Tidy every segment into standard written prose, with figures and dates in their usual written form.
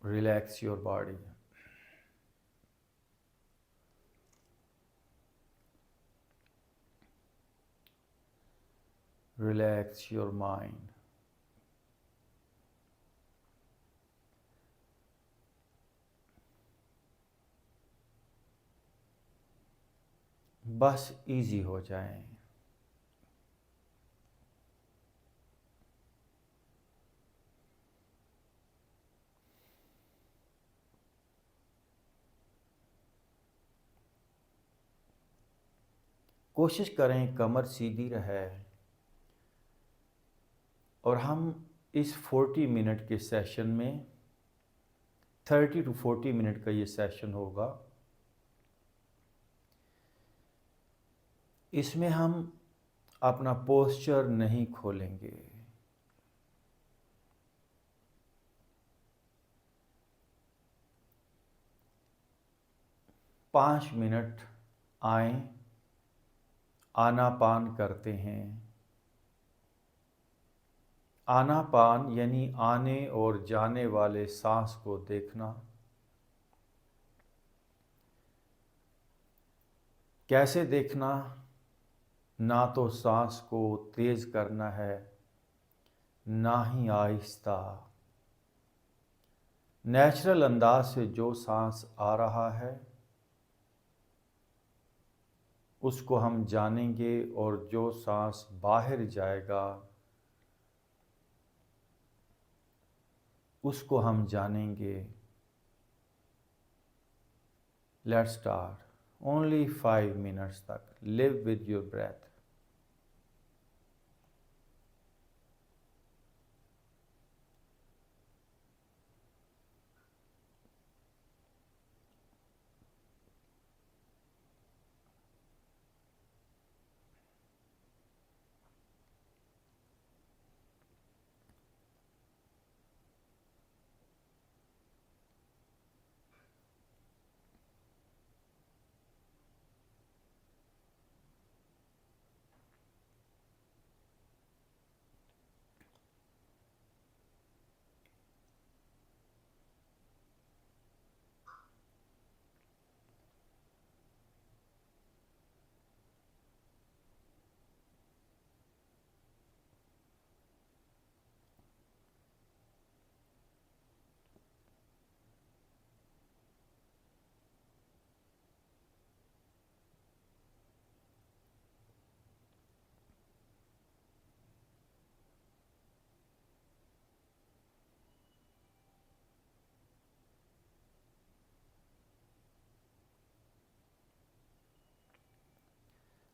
Relax your body. Relax your mind. बस easy हो जाएं। कोशिश करें कमर सीधी रहे और हम इस 40 मिनट के सेशन में 30 to 40 मिनट का ये सेशन होगा। इसमें हम अपना पोस्चर नहीं खोलेंगे। पाँच मिनट आए, आनापान करते हैं। आनापान यानी आने और जाने वाले सांस को देखना। कैसे देखना? ना तो सांस को तेज करना है, ना ही आहिस्ता। नेचुरल अंदाज से जो सांस आ रहा है उसको हम जानेंगे और जो सांस बाहर जाएगा उसको हम जानेंगे। Let's start. ओनली 5 मिनट्स तक लिव विद योर ब्रेथ।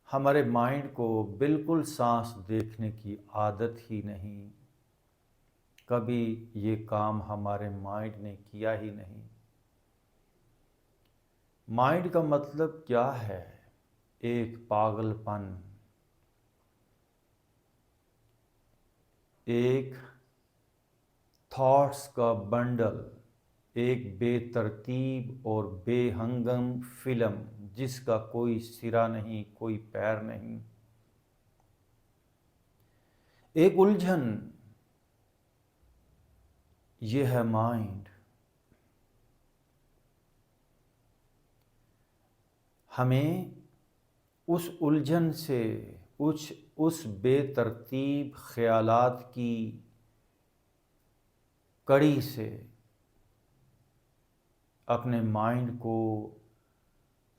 हमारे माइंड को बिल्कुल सांस देखने की आदत ही नहीं। कभी ये काम हमारे माइंड ने किया ही नहीं। माइंड का मतलब क्या है? एक पागलपन, एक थॉट्स का बंडल, एक बेतरतीब और बेहंगम फिल्म जिसका कोई सिरा नहीं, कोई पैर नहीं। एक उलझन, ये है माइंड। हमें उस उलझन से, उस बेतरतीब ख्यालात की कड़ी से अपने माइंड को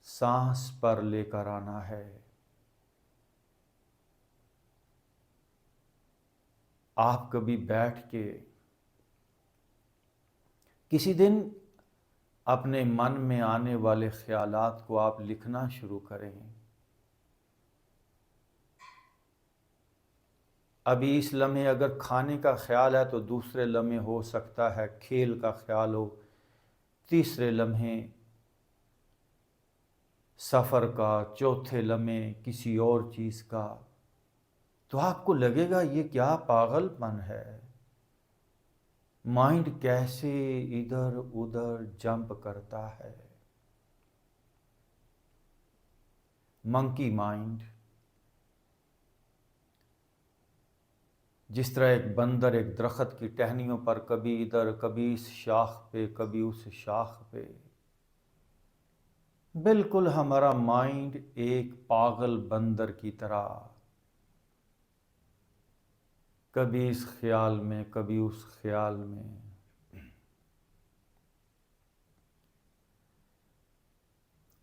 सांस पर लेकर आना है। आप कभी बैठ के किसी दिन अपने मन में आने वाले ख्यालात को आप लिखना शुरू करें। अभी इस लम्हे अगर खाने का ख्याल है तो दूसरे लम्हे हो सकता है खेल का ख्याल हो, तीसरे लम्हे सफ़र का, चौथे लम्हे किसी और चीज़ का। तो आपको लगेगा ये क्या पागलपन है। माइंड कैसे इधर उधर जंप करता है। Monkey mind. जिस तरह एक बंदर एक दरख्त की टहनियों पर कभी इधर कभी इस शाख पे कभी उस शाख पे, बिल्कुल हमारा माइंड एक पागल बंदर की तरह कभी इस ख्याल में कभी उस ख्याल में।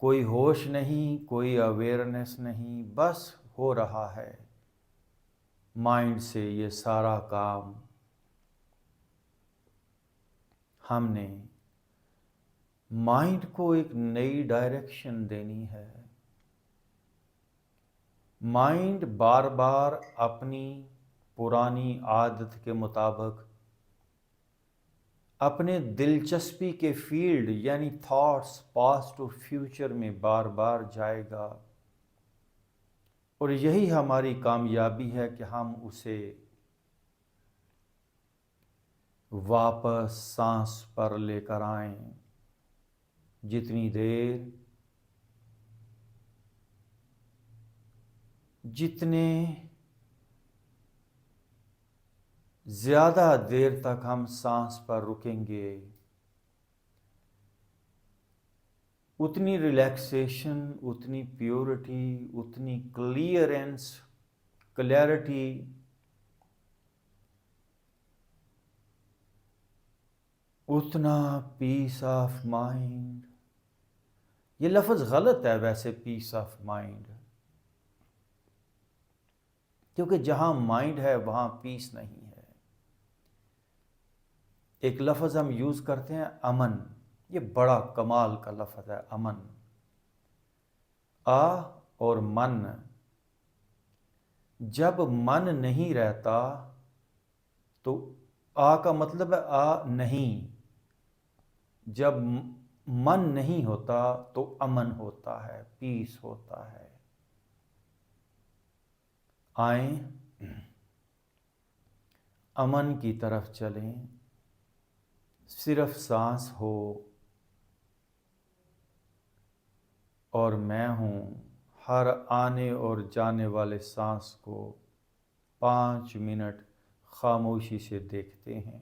कोई होश नहीं, कोई अवेयरनेस नहीं, बस हो रहा है माइंड से ये सारा काम। हमने माइंड को एक नई डायरेक्शन देनी है। माइंड बार बार अपनी पुरानी आदत के मुताबिक अपने दिलचस्पी के फील्ड यानी थॉट्स पास्ट और फ्यूचर में बार बार जाएगा, और यही हमारी कामयाबी है कि हम उसे वापस सांस पर लेकर आएं। जितनी देर, जितने ज़्यादा देर तक हम सांस पर रुकेंगे, उतनी रिलैक्सेशन, उतनी प्योरिटी, उतनी क्लियरेंस, क्लैरिटी, उतना पीस ऑफ माइंड। ये लफ्ज़ गलत है वैसे, पीस ऑफ माइंड, क्योंकि जहां माइंड है वहां पीस नहीं है। एक लफ्ज़ हम यूज़ करते हैं अमन, ये बड़ा कमाल का लफ्ज़ है अमन। आ और मन, जब मन नहीं रहता तो आ का मतलब है आ नहीं, जब मन नहीं होता तो अमन होता है, पीस होता है। आए अमन की तरफ चलें, सिर्फ सांस हो और मैं हूँ, हर आने और जाने वाले सांस को 5 मिनट खामोशी से देखते हैं।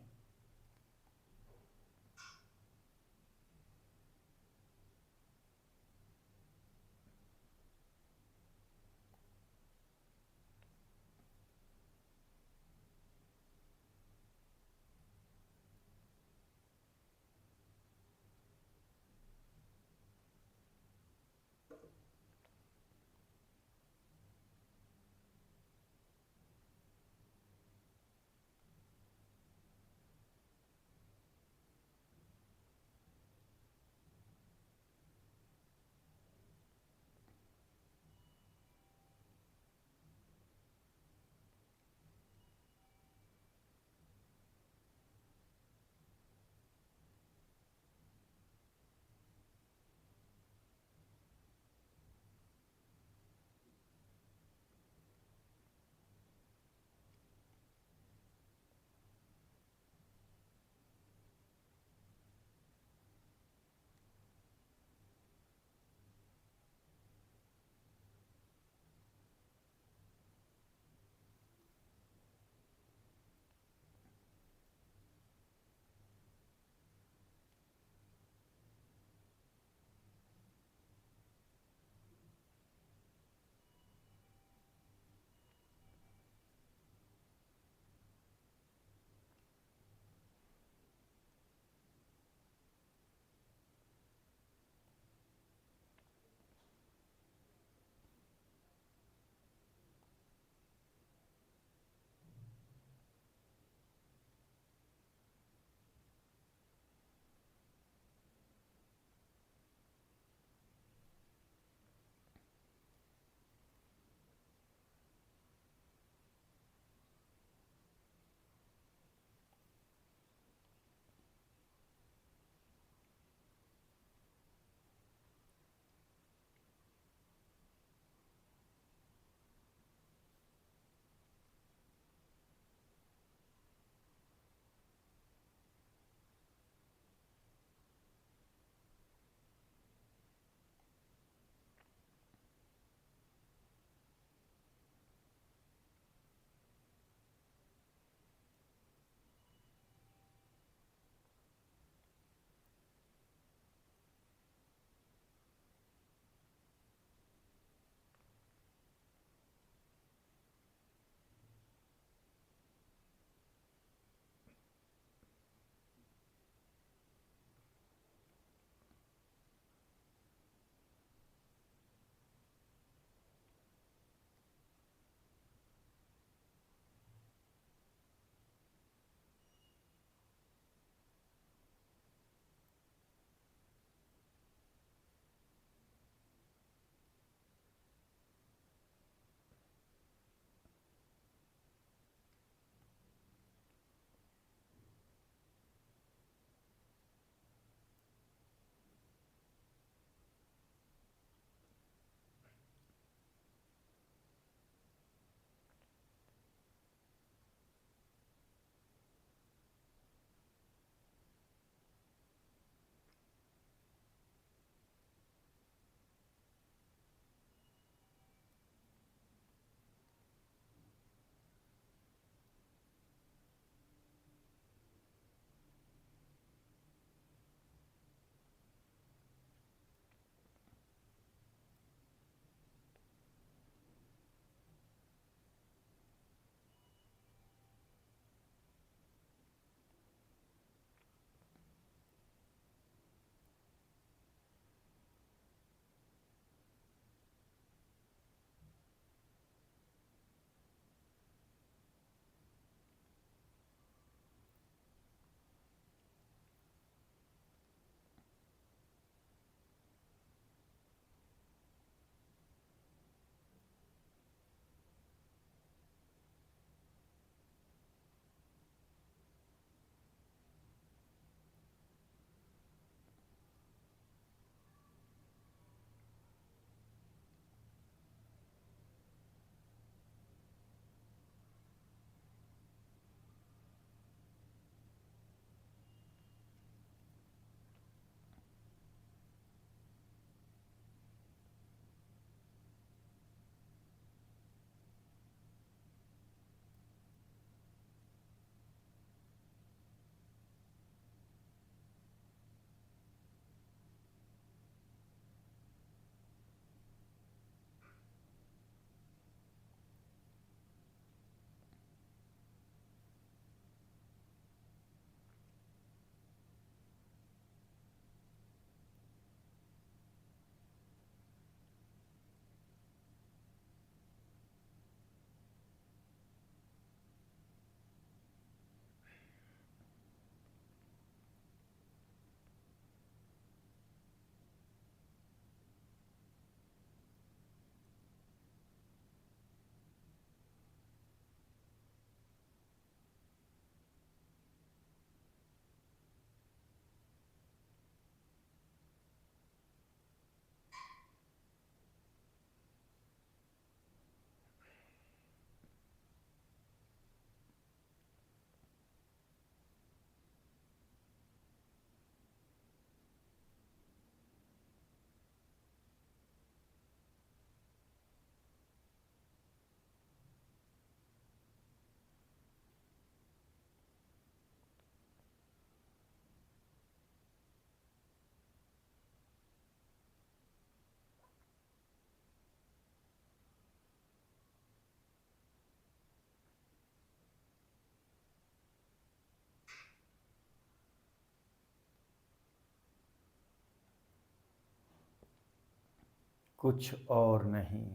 कुछ और नहीं,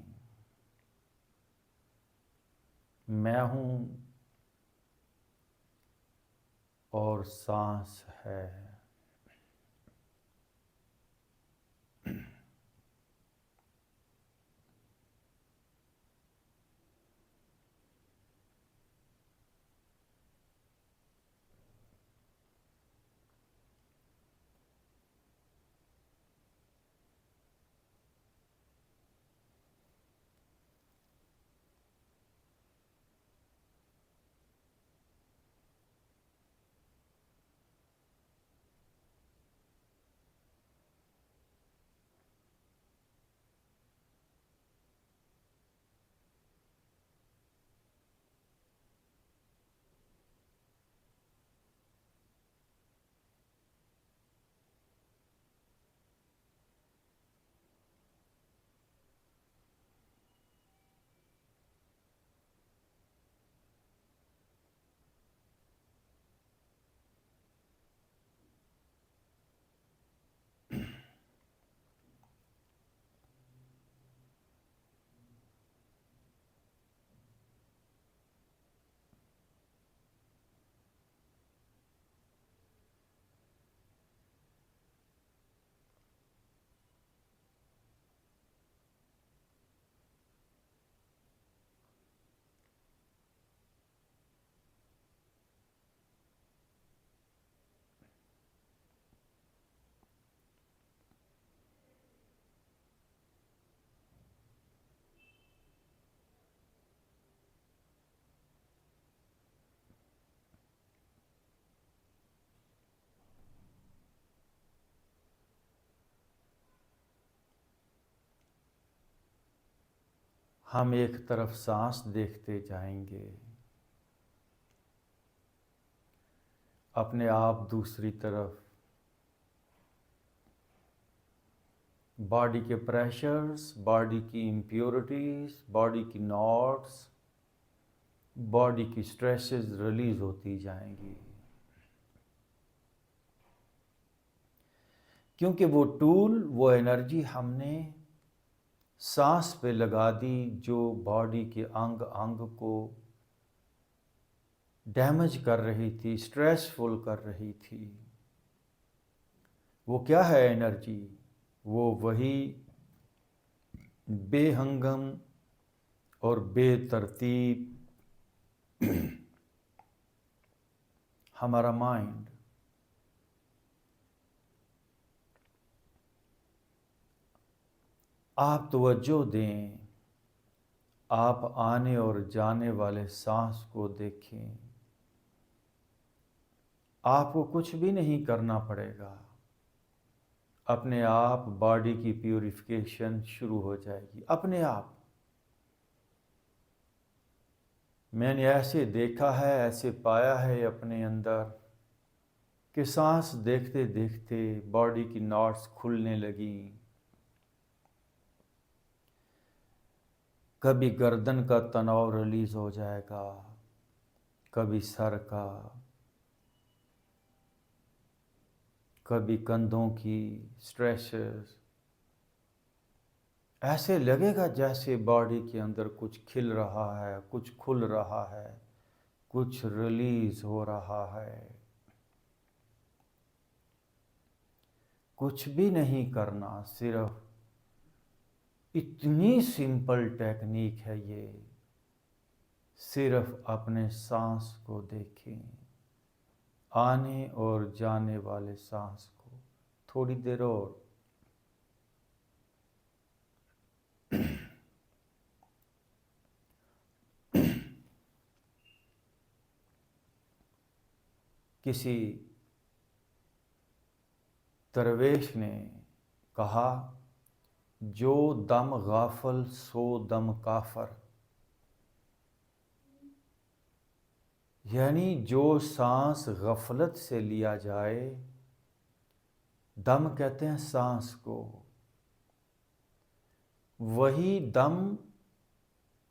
मैं हूँ और सांस है। हम एक तरफ सांस देखते जाएंगे, अपने आप दूसरी तरफ बॉडी के प्रेशर्स, बॉडी की इम्प्योरिटीज, बॉडी की नॉट्स, बॉडी की स्ट्रेसेस रिलीज होती जाएंगी, क्योंकि वो टूल, वो एनर्जी हमने सांस पे लगा दी जो बॉडी के अंग अंग को डैमेज कर रही थी, स्ट्रेसफुल कर रही थी। वो क्या है एनर्जी? वो वही बेहंगम और बेतरतीब हमारा माइंड। आप तवज्जो दें, आप आने और जाने वाले सांस को देखें। आपको कुछ भी नहीं करना पड़ेगा, अपने आप बॉडी की प्यूरिफिकेशन शुरू हो जाएगी अपने आप। मैंने ऐसे देखा है, ऐसे पाया है अपने अंदर कि सांस देखते देखते बॉडी की नॉट्स खुलने लगी। कभी गर्दन का तनाव रिलीज हो जाएगा, कभी सर का, कभी कंधों की स्ट्रेसेस। ऐसे लगेगा जैसे बॉडी के अंदर कुछ खिल रहा है, कुछ खुल रहा है, कुछ रिलीज हो रहा है। कुछ भी नहीं करना, सिर्फ इतनी सिंपल टेक्निक है ये। सिर्फ अपने सांस को देखें, आने और जाने वाले सांस को। थोड़ी देर और। किसी दरवेश ने कहा, जो दम गाफल सो दम काफर। यानी जो सांस गफलत से लिया जाए, दम कहते हैं सांस को, वही दम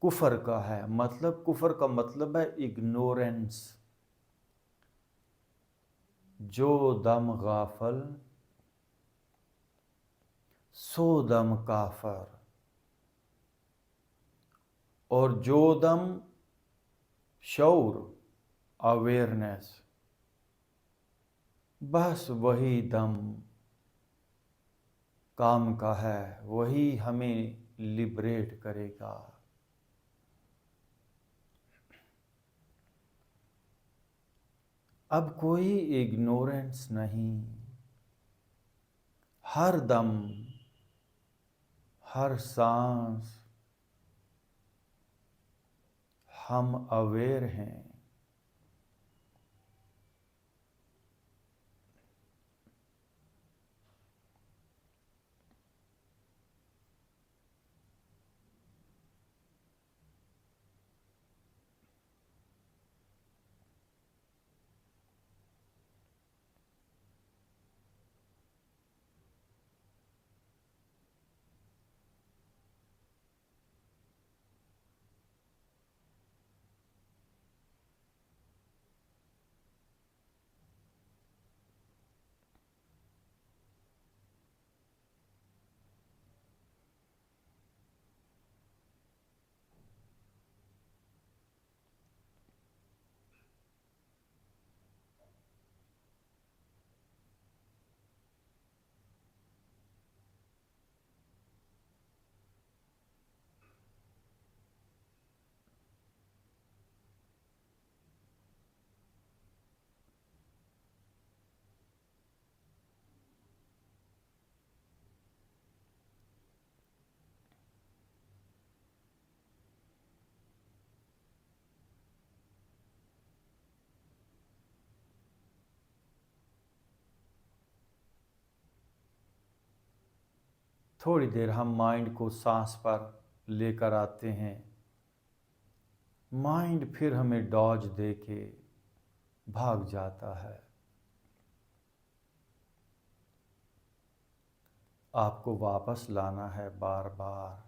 कुफर का है। मतलब कुफर का मतलब है इग्नोरेंस। जो दम गाफल सो दम काफर। और जो दम शऊर, अवेयरनेस, बस वही दम काम का है, वही हमें लिबरेट करेगा। अब कोई इग्नोरेंस नहीं, हर दम, हर सांस हम अवेयर हैं। थोड़ी देर हम माइंड को सांस पर लेकर आते हैं। माइंड फिर हमें डॉज दे के भाग जाता है। आपको वापस लाना है बार बार।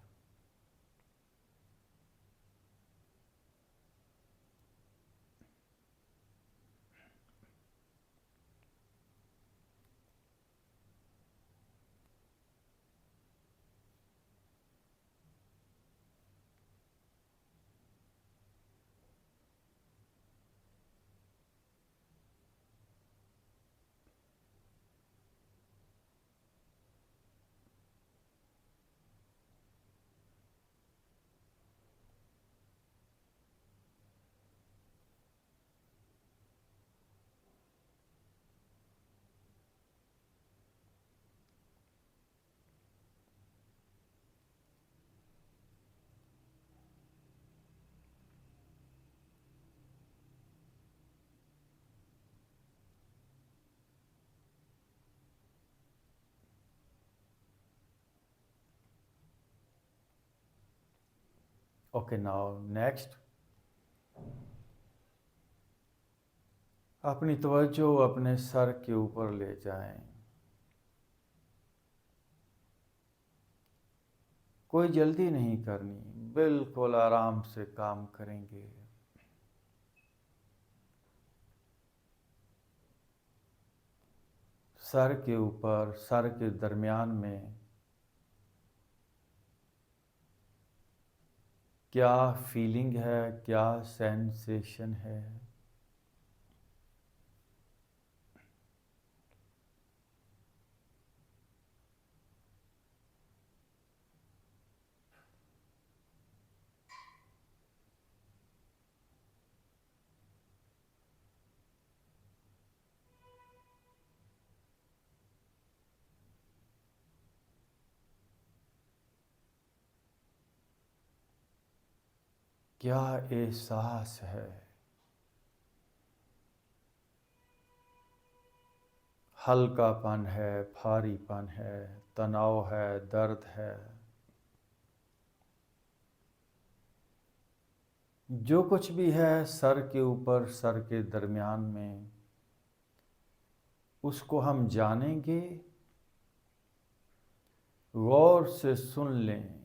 ओके, नाउ नेक्स्ट, अपनी तवज्जो अपने सर के ऊपर ले जाएं। कोई जल्दी नहीं करनी, बिल्कुल आराम से काम करेंगे। सर के ऊपर, सर के दरमियान में क्या फीलिंग है, क्या सेंसेशन है। क्या एहसास है। हल्कापन है, भारीपन है, तनाव है, दर्द है। जो कुछ भी है सर के ऊपर, सर के दरमियान में, उसको हम जानेंगे। गौर से सुन लें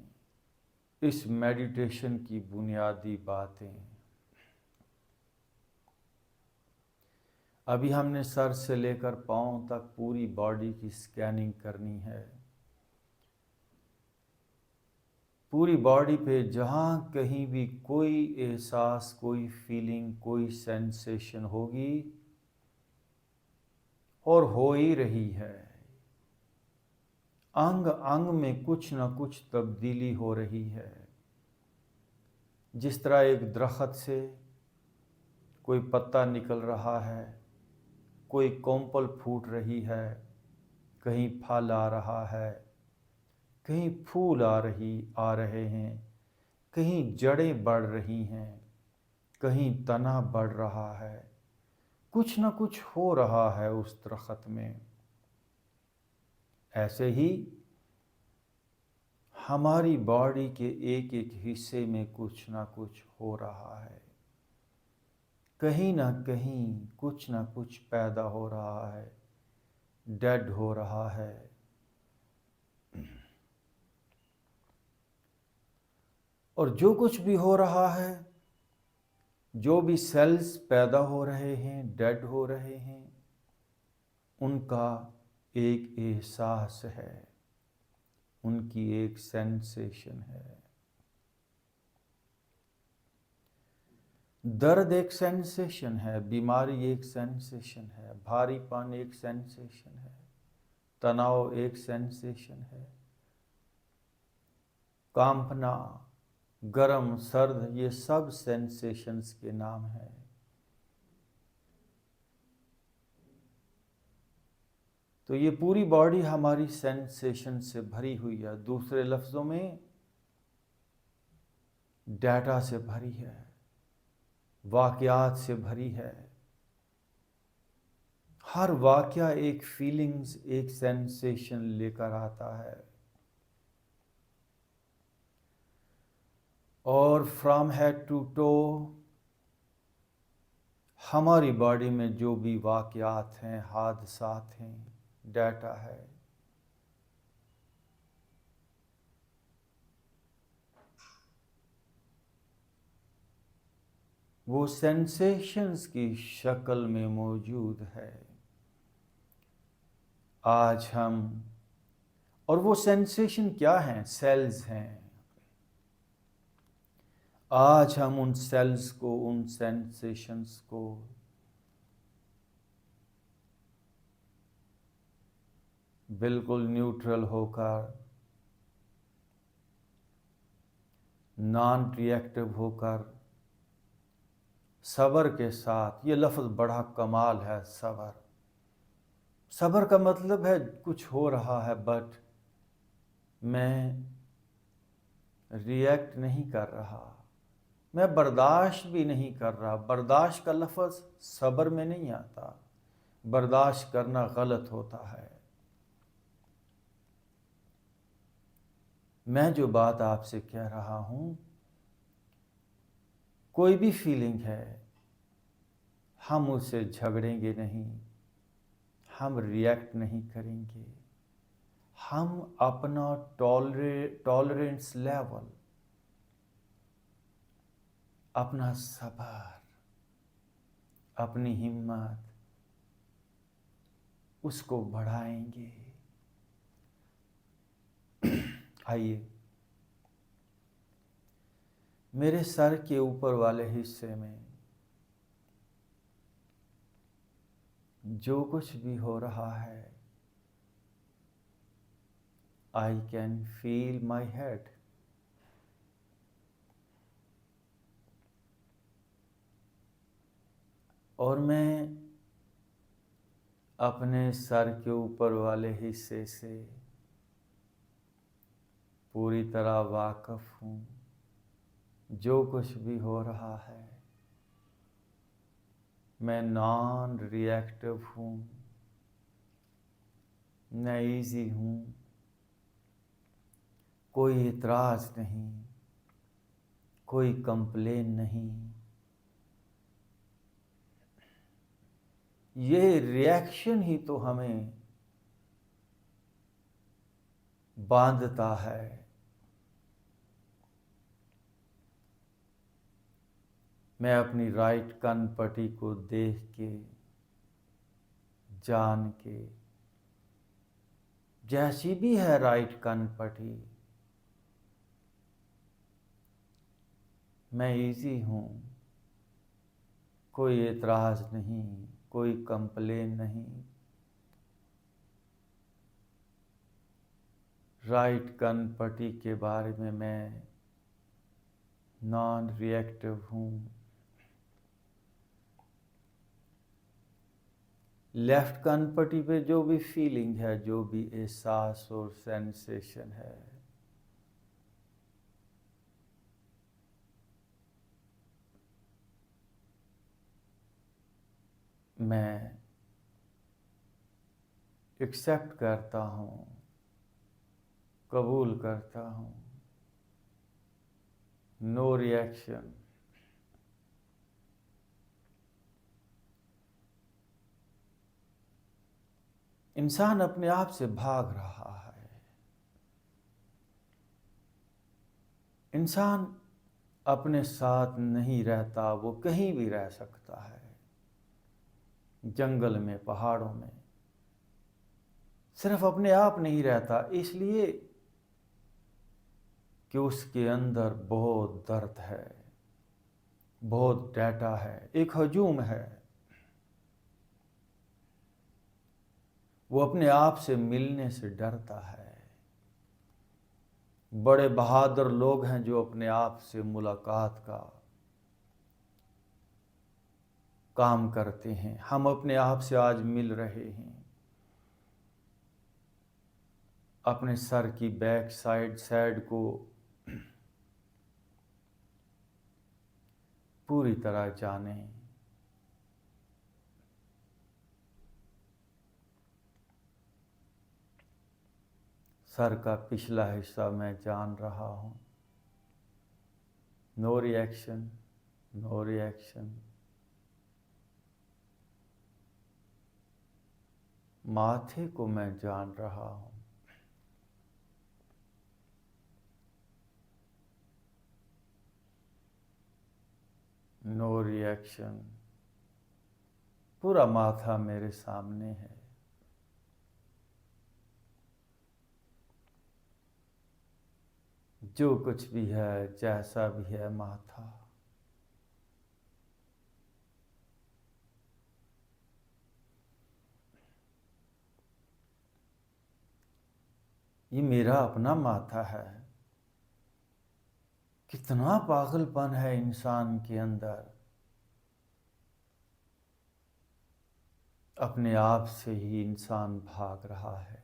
इस मेडिटेशन की बुनियादी बातें। अभी हमने सर से लेकर पांव तक पूरी बॉडी की स्कैनिंग करनी है। पूरी बॉडी पे जहाँ कहीं भी कोई एहसास, कोई फीलिंग, कोई सेंसेशन होगी और हो ही रही है। अंग अंग में कुछ ना कुछ तब्दीली हो रही है। जिस तरह एक दरख्त से कोई पत्ता निकल रहा है, कोई कोंपल फूट रही है, कहीं फल आ रहा है, कहीं फूल आ रहे हैं, कहीं जड़ें बढ़ रही हैं, कहीं तना बढ़ रहा है, कुछ ना कुछ हो रहा है उस दरख्त में। ऐसे ही हमारी बॉडी के एक एक हिस्से में कुछ ना कुछ हो रहा है। कहीं ना कहीं कुछ ना कुछ पैदा हो रहा है, डेड हो रहा है। और जो कुछ भी हो रहा है, जो भी सेल्स पैदा हो रहे हैं, डेड हो रहे हैं, उनका एक एहसास है, उनकी एक सेंसेशन है। दर्द एक सेंसेशन है, बीमारी एक सेंसेशन है, भारीपन एक सेंसेशन है, तनाव एक सेंसेशन है, कांपना, गरम सर्द, ये सब सेंसेशंस के नाम हैं। तो ये पूरी बॉडी हमारी सेंसेशन से भरी हुई है। दूसरे लफ्ज़ों में डाटा से भरी है, वाक़यात से भरी है। हर वाक़या एक फीलिंग्स, एक सेंसेशन लेकर आता है। और फ्रॉम हेड टू टो हमारी बॉडी में जो भी वाक़यात हैं, हादसात हैं, डाटा है, वो सेंसेशंस की शक्ल में मौजूद है। आज हम, और वो सेंसेशन क्या हैं? सेल्स हैं। आज हम उन सेल्स को, उन सेंसेशंस को बिल्कुल न्यूट्रल होकर, नॉन रिएक्टिव होकर, सब्र के साथ, ये लफ्ज़ बड़ा कमाल है, सब्र। सब्र का मतलब है कुछ हो रहा है बट मैं रिएक्ट नहीं कर रहा, मैं बर्दाश्त भी नहीं कर रहा। बर्दाश्त का लफ्ज़ सब्र में नहीं आता। बर्दाश्त करना गलत होता है। मैं जो बात आपसे कह रहा हूँ, कोई भी फीलिंग है, हम उससे झगड़ेंगे नहीं, हम रिएक्ट नहीं करेंगे। हम अपना टॉलरेंस लेवल, अपना सब्र, अपनी हिम्मत, उसको बढ़ाएंगे। आइए, मेरे सर के ऊपर वाले हिस्से में जो कुछ भी हो रहा है, I can feel my head. और मैं अपने सर के ऊपर वाले हिस्से से पूरी तरह वाकिफ हूँ। जो कुछ भी हो रहा है, मैं नॉन रिएक्टिव हूँ, मैं ईजी हूँ, कोई इतराज़ नहीं, कोई कंप्लेन नहीं। ये रिएक्शन ही तो हमें बांधता है। मैं अपनी राइट कान पट्टी को देख के, जान के, जैसी भी है राइट कान पट्टी, मैं इजी हूँ, कोई एतराज़ नहीं, कोई कंप्लेन नहीं। राइट कनपट्टी के बारे में मैं नॉन रिएक्टिव हूँ। लेफ्ट कनपट्टी पे जो भी फीलिंग है, जो भी एहसास और सेंसेशन है, मैं एक्सेप्ट करता हूँ, कबूल करता हूँ। No reaction. इंसान अपने आप से भाग रहा है। इंसान अपने साथ नहीं रहता, वो कहीं भी रह सकता है, जंगल में, पहाड़ों में, सिर्फ अपने आप नहीं रहता, इसलिए कि उसके अंदर बहुत दर्द है, बहुत डाटा है, एक हजूम है। वो अपने आप से मिलने से डरता है। बड़े बहादुर लोग हैं जो अपने आप से मुलाकात का काम करते हैं। हम अपने आप से आज मिल रहे हैं। अपने सर की बैक साइड को पूरी तरह जाने। सर का पिछला हिस्सा मैं जान रहा हूँ। No reaction, no reaction. माथे को मैं जान रहा हूँ। No reaction. पूरा माथा मेरे सामने है। जो कुछ भी है, जैसा भी है माथा, ये मेरा अपना माथा है। कितना पागलपन है इंसान के अंदर। अपने आप से ही इंसान भाग रहा है।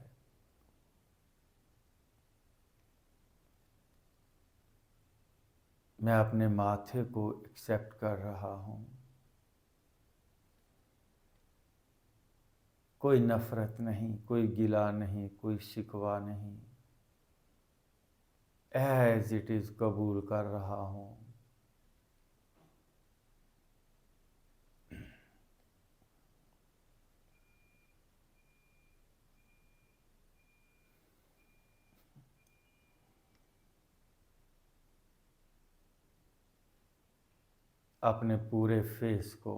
मैं अपने माथे को एक्सेप्ट कर रहा हूँ। कोई नफरत नहीं, कोई गिला नहीं, कोई शिकवा नहीं। एज इट इज कबूल कर रहा हूँ। अपने पूरे फेस को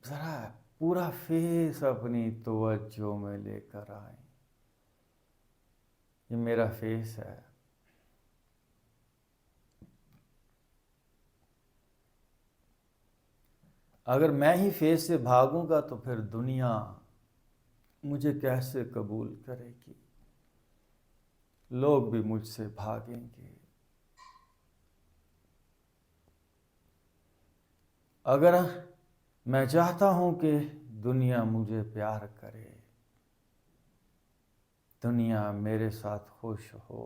जरा, पूरा फेस अपनी तवज्जो में लेकर आए। ये मेरा फेस है। अगर मैं ही फेस से भागूंगा तो फिर दुनिया मुझे कैसे कबूल करेगी? लोग भी मुझसे भागेंगे। अगर मैं चाहता हूं कि दुनिया मुझे प्यार करे, दुनिया मेरे साथ खुश हो,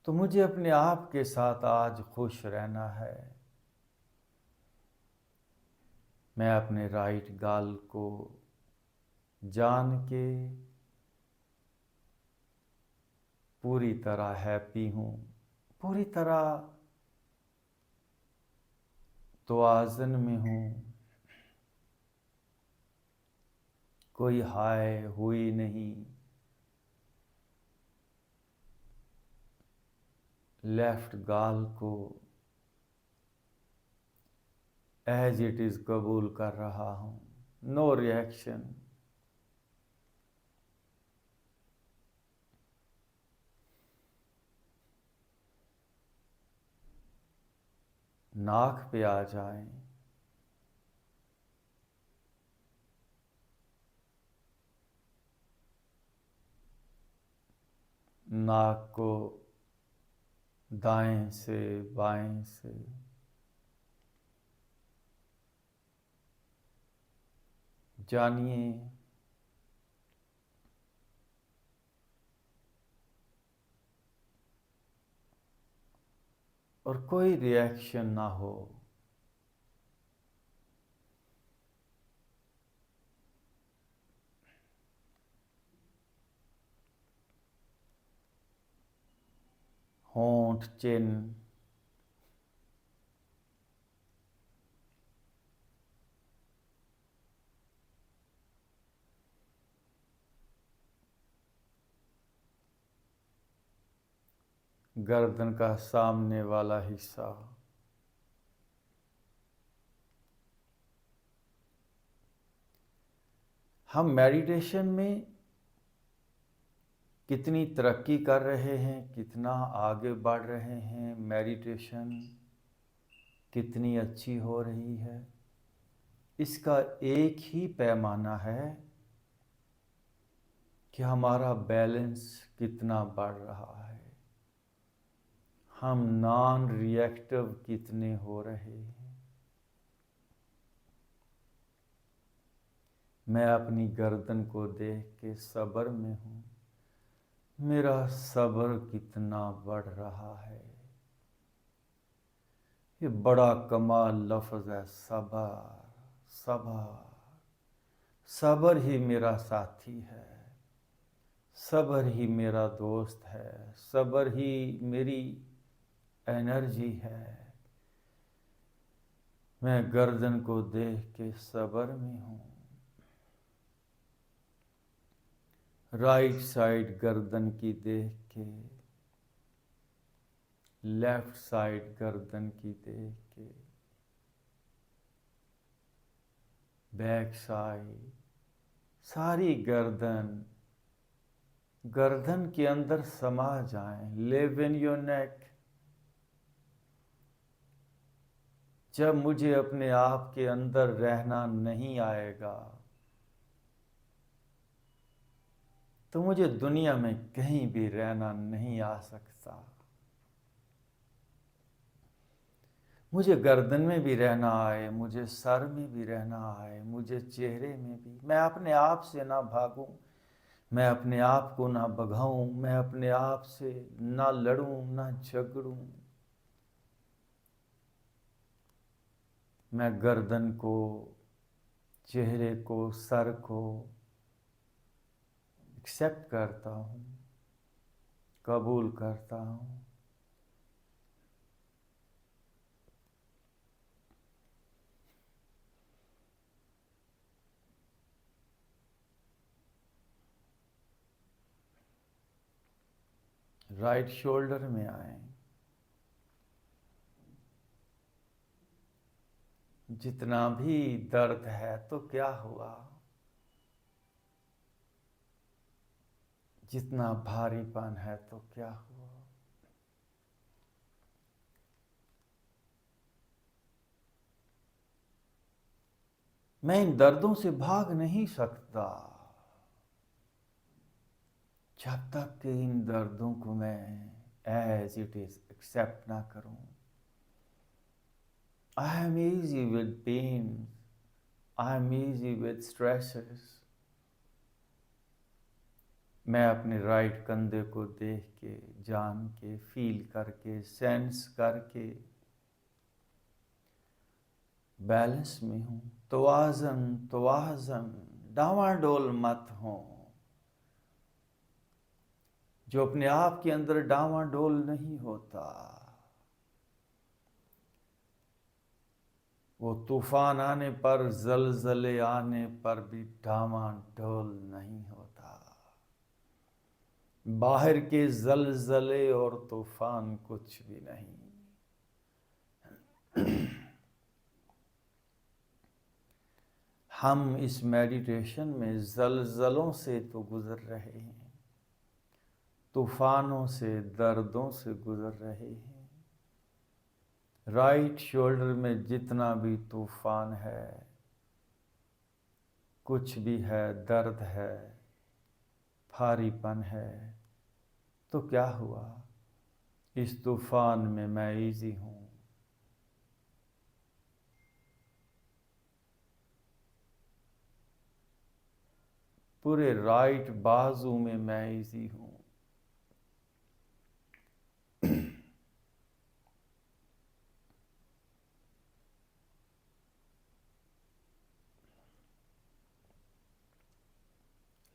तो मुझे अपने आप के साथ आज खुश रहना है। मैं अपने राइट गाल को जान के पूरी तरह हैप्पी हूँ, पूरी तरह तवाज़ुन में हूँ। कोई हाय हुई नहीं। लेफ्ट गाल को एज इट इज कबूल कर रहा हूँ। No reaction. नाक पे आ जाएं, नाक को दाएं से बाएं से जानिए। और कोई रिएक्शन ना हो। होंठ, चिन, गर्दन का सामने वाला हिस्सा, हम मेडिटेशन में कितनी तरक्की कर रहे हैं, कितना आगे बढ़ रहे हैं, मेडिटेशन कितनी अच्छी हो रही है, इसका एक ही पैमाना है कि हमारा बैलेंस कितना बढ़ रहा है, हम नॉन रिएक्टिव कितने हो रहे हैं। मैं अपनी गर्दन को देख के सब्र में हूँ, मेरा सब्र कितना बढ़ रहा है। ये बड़ा कमाल लफ्ज़ है, सब्र। सब्र, सब्र ही मेरा साथी है, सब्र ही मेरा दोस्त है, सब्र ही मेरी एनर्जी है। मैं गर्दन को देख के सब्र में हूँ। राइट साइड गर्दन की देख के, लेफ्ट साइड गर्दन की देख के, बैक साइड, सारी गर्दन, गर्दन के अंदर समा जाएं। Live in your neck. जब मुझे अपने आप के अंदर रहना नहीं आएगा तो मुझे दुनिया में कहीं भी रहना नहीं आ सकता। मुझे गर्दन में भी रहना आए, मुझे सर में भी रहना आए, मुझे चेहरे में भी, मैं अपने आप से ना भागूं, मैं अपने आप को ना भगाऊं, मैं अपने आप से ना लड़ूं ना झगड़ूं। मैं गर्दन को, चेहरे को, सर को एक्सेप्ट करता हूं, कबूल करता हूं। राइट शोल्डर में आए। जितना भी दर्द है तो क्या हुआ, जितना भारीपन है तो क्या हुआ। मैं इन दर्दों से भाग नहीं सकता जब तक कि इन दर्दों को मैं एज इट इज एक्सेप्ट ना करूं। I am easy with pain, I am easy with stresses। मैं अपने राइट कंधे को देख के, जान के, फील करके, सेंस करके बैलेंस में हूं। तवाज़न, तवाज़न, डावाडोल मत हो। जो अपने आप के अंदर डावाडोल नहीं होता, वो तूफान आने पर, जलजले आने पर भी डावाडोल नहीं होता। बाहर के जलजले और तूफान कुछ भी नहीं। हम इस मेडिटेशन में जलजलों से तो गुजर रहे हैं, तूफानों से, दर्दों से गुजर रहे हैं, राइट शोल्डर में जितना भी तूफान है, कुछ भी है, दर्द है, भारीपन है, तो क्या हुआ, इस तूफान में मैं इजी हूं। पूरे राइट बाजू में मैं इजी हूं।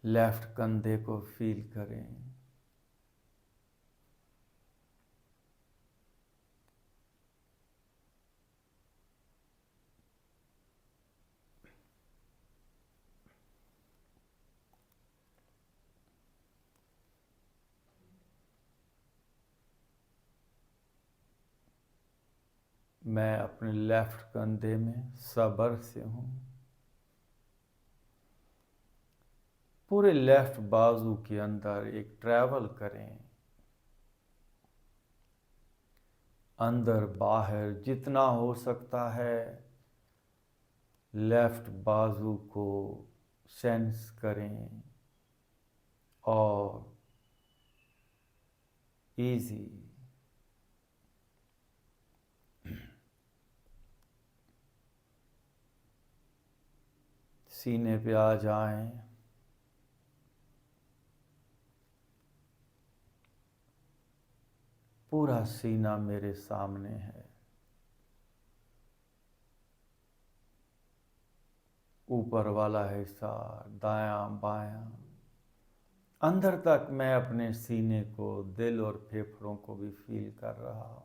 लेफ्ट कंधे को फील करें। मैं अपने लेफ्ट कंधे में सब्र से हूं। पूरे लेफ्ट बाजू के अंदर एक ट्रैवल करें, अंदर बाहर जितना हो सकता है लेफ्ट बाजू को सेंस करें और इजी। सीने पे आ जाएं। पूरा सीना मेरे सामने है। ऊपर वाला हिस्सा, दायां बायां, अंदर तक मैं अपने सीने को, दिल और फेफड़ों को भी फील कर रहा हूं।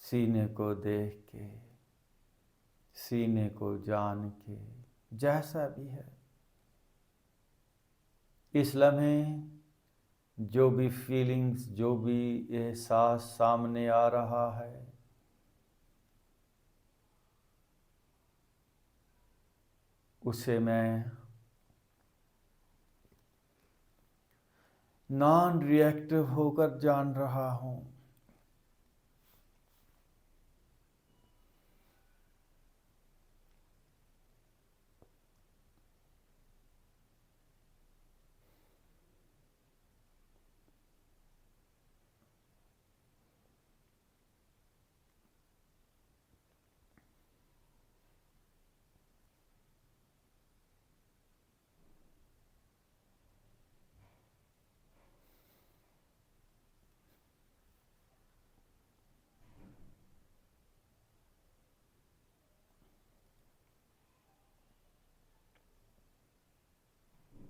सीने को देख के, सीने को जान के, जैसा भी है, इस लम्हे जो भी फीलिंग्स, जो भी एहसास सामने आ रहा है, उसे मैं नॉन रिएक्टिव होकर जान रहा हूं।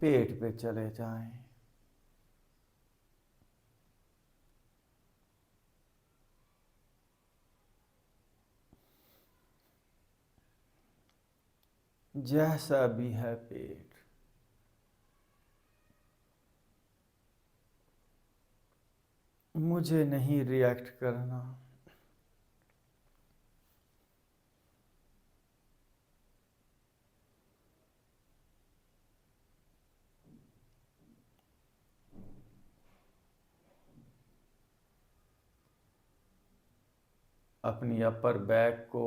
पेट पे चले जाएं। जैसा भी है पेट, मुझे नहीं रिएक्ट करना। अपनी अपर बैक को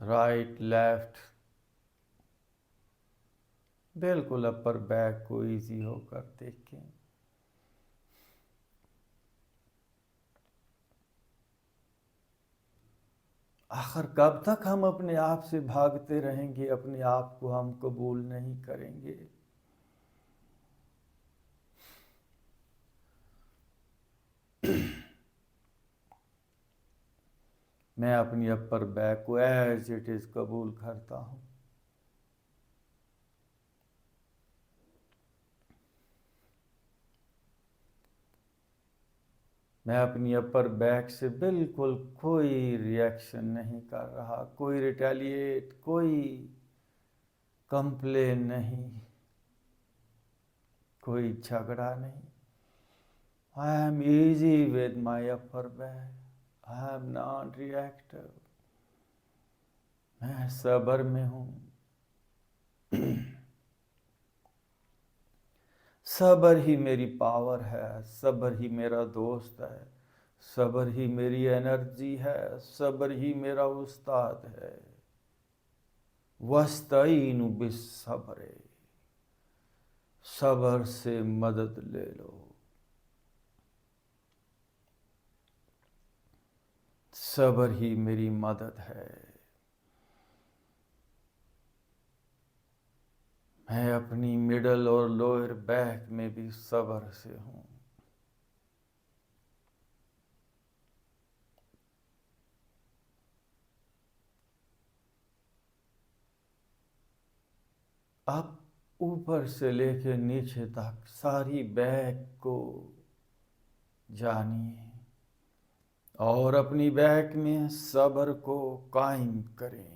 राइट लेफ्ट, बिल्कुल अपर बैक को इजी होकर देखें। आखिर कब तक हम अपने आप से भागते रहेंगे, अपने आप को हम कबूल नहीं करेंगे। मैं अपनी अपर बैक को एज इट इज कबूल करता हूं। मैं अपनी अपर बैक से बिल्कुल कोई रिएक्शन नहीं कर रहा, कोई रिटेलिएट, कोई कंप्लेन नहीं, कोई झगड़ा नहीं। I am easy with my upper back. I am non-reactive. मैं सब्र में हूँ। सब्र ही मेरी पावर है, सब्र ही मेरा दोस्त है, सब्र ही मेरी एनर्जी है, सब्र ही मेरा उस्ताद है। वस्तईनु बिस्सब्र, सब्र से मदद ले लो। सब्र ही मेरी मदद है। मैं अपनी मिडल और लोअर बैक में भी सब्र से हूँ। आप ऊपर से लेकर नीचे तक सारी बैक को जानिए और अपनी बैक में सब्र को कायम करें।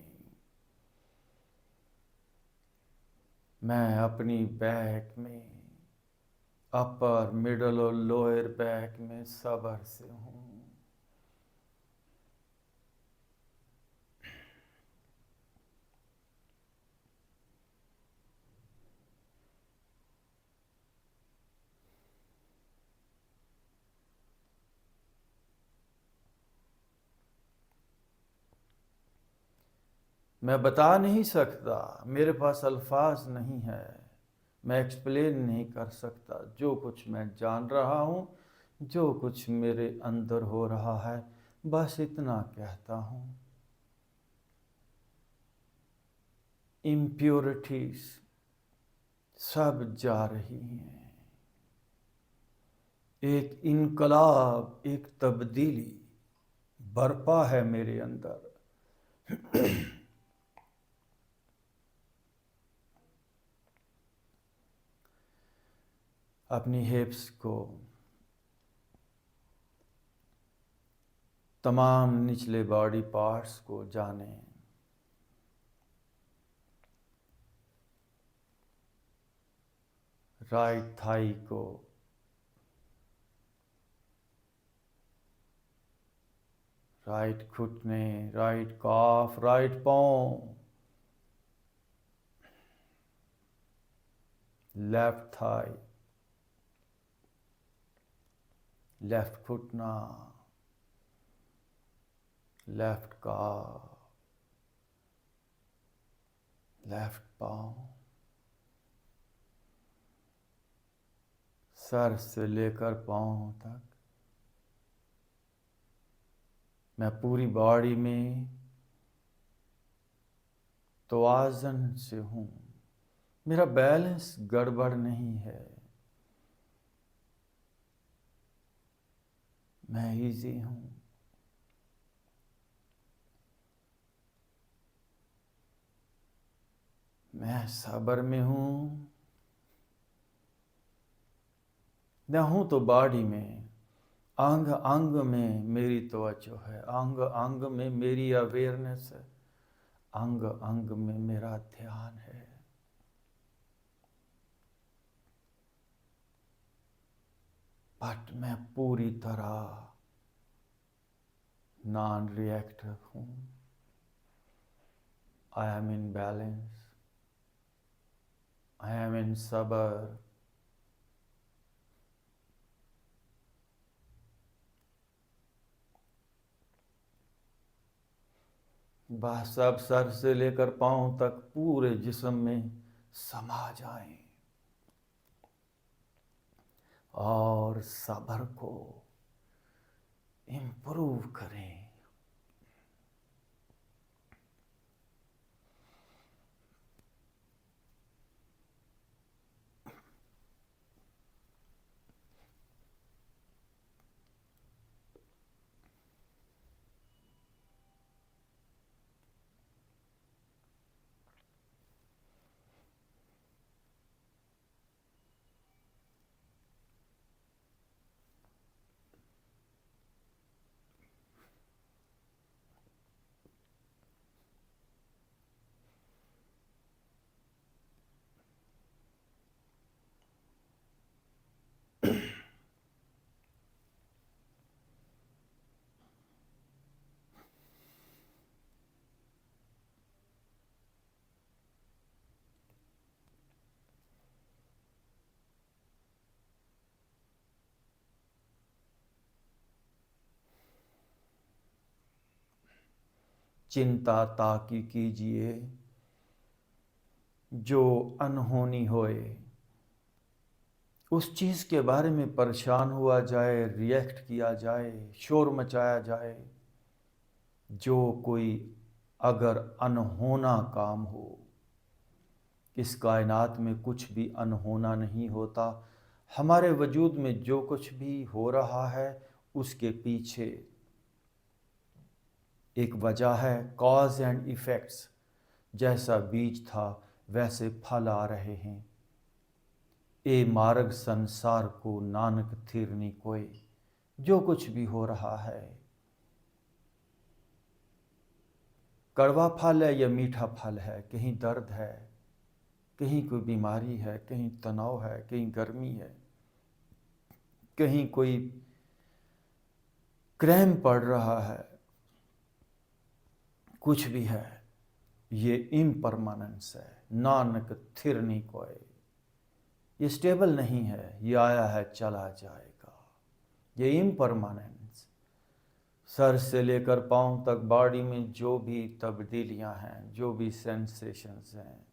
मैं अपनी बैक में अपर, मिडल और लोअर बैक में सब्र से हूँ। मैं बता नहीं सकता, मेरे पास अल्फाज नहीं है, मैं एक्सप्लेन नहीं कर सकता जो कुछ मैं जान रहा हूँ, जो कुछ मेरे अंदर हो रहा है, बस इतना कहता हूँ। इम्प्योरिटीज सब जा रही हैं। एक इनकलाब, एक तब्दीली बरपा है मेरे अंदर। अपनी हिप्स को, तमाम निचले बॉडी पार्ट्स को जाने। राइट थाई को, राइट घुटने, राइट काफ, राइट पाँव, लेफ्ट थाई, लेफ्ट घुटना, लेफ्ट काफ, लेफ्ट पाँव, सर से लेकर पाँव तक मैं पूरी बॉडी में तवाज़ुन से हूँ। मेरा बैलेंस गड़बड़ नहीं है। मैं इजी हूँ। मैं सब्र में हूँ। मैं हूँ तो बॉडी में, अंग अंग में मेरी तवज्जो है, अंग अंग में मेरी अवेयरनेस है, अंग अंग में मेरा ध्यान है। बट मैं पूरी तरह नॉन रिएक्टिव हूँ। I am in balance, I am in सब्र। बस सब सर से लेकर पांव तक पूरे जिस्म में समा जाएं और सब्र को इम्प्रूव करें। चिंता ताकि कीजिए जो अनहोनी होए। उस चीज़ के बारे में परेशान हुआ जाए, रिएक्ट किया जाए, शोर मचाया जाए, जो कोई अगर अनहोना काम हो। इस कायनात में कुछ भी अनहोना नहीं होता। हमारे वजूद में जो कुछ भी हो रहा है उसके पीछे एक वजह है, कॉज एंड इफ़ेक्ट्स। जैसा बीज था वैसे फल आ रहे हैं। ए मार्ग संसार को नानक थिरनी कोय। जो कुछ भी हो रहा है, कड़वा फल है या मीठा फल है, कहीं दर्द है, कहीं कोई बीमारी है, कहीं तनाव है, कहीं गर्मी है, कहीं कोई क्रैम पड़ रहा है, कुछ भी है, ये इम्परमानेंस है। नानक थिरनी कोय, ये स्टेबल नहीं है, ये आया है चला जाएगा। ये इम्परमानेंस, सर से लेकर पांव तक बॉडी में जो भी तब्दीलियां हैं, जो भी सेंसेशंस हैं,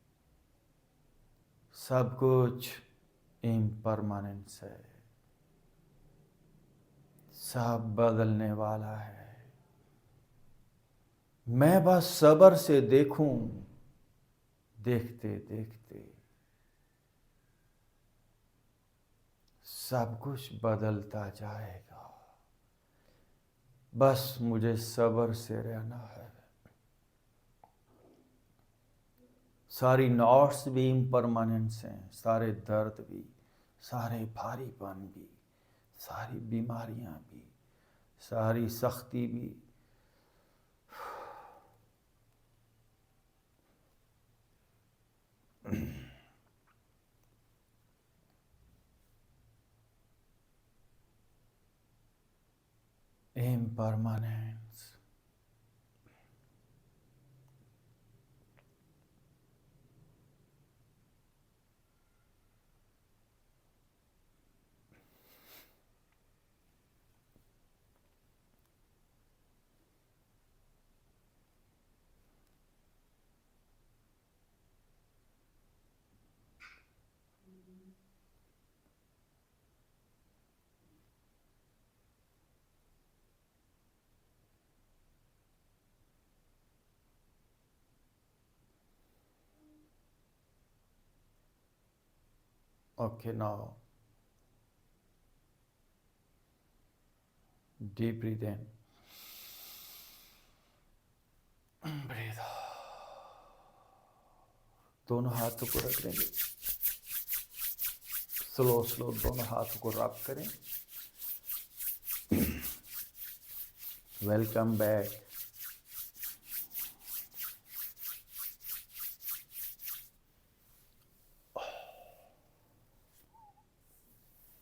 सब कुछ इम्परमानेंस है। सब बदलने वाला है। मैं बस सब्र से देखूं, देखते देखते सब कुछ बदलता जाएगा। बस मुझे सब्र से रहना है। सारी नॉट्स भी इम्परमानेंस हैं, सारे दर्द भी, सारे भारीपन भी, सारी बीमारियां भी, सारी सख्ती भी। Impermanence. Okay, now deep breathe in, breathe out। दोनों हाथों को रख लेंगे, स्लो स्लो दोनों हाथों को रब करें। Welcome back.